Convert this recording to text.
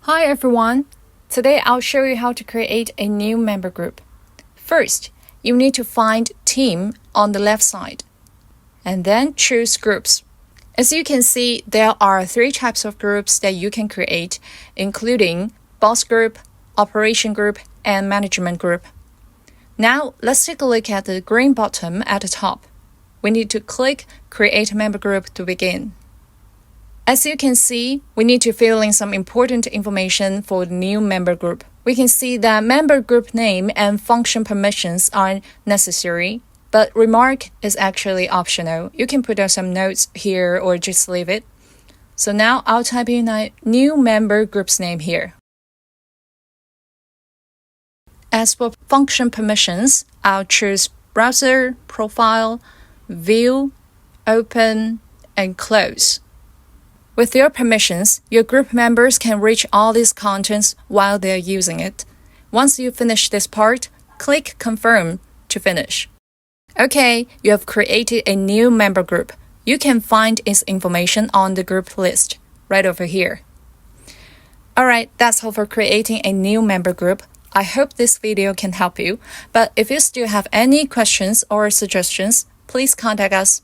Hi everyone! Today I'll show you how to create a new member group. First, you need to find Team on the left side, and then choose Groups. As you can see, there are 3 types of groups that you can create, including Boss Group, Operation Group, and Management Group. Now, let's take a look at the green button at the top. We need to click Create Member Group to begin. As you can see, we need to fill in some important information for the new member group. We can see that member group name and function permissions are necessary, but remark is actually optional. You can put some notes here or just leave it. So now I'll type in a new member group's name here. As for function permissions, I'll choose Browser, Profile, View, Open, and Close. With your permissions, your group members can reach all these contents while they're using it. Once you finish this part, click Confirm to finish. Okay, you have created a new member group. You can find its information on the group list, right over here. Alright, that's all for creating a new member group. I hope this video can help you, but if you still have any questions or suggestions, please contact us.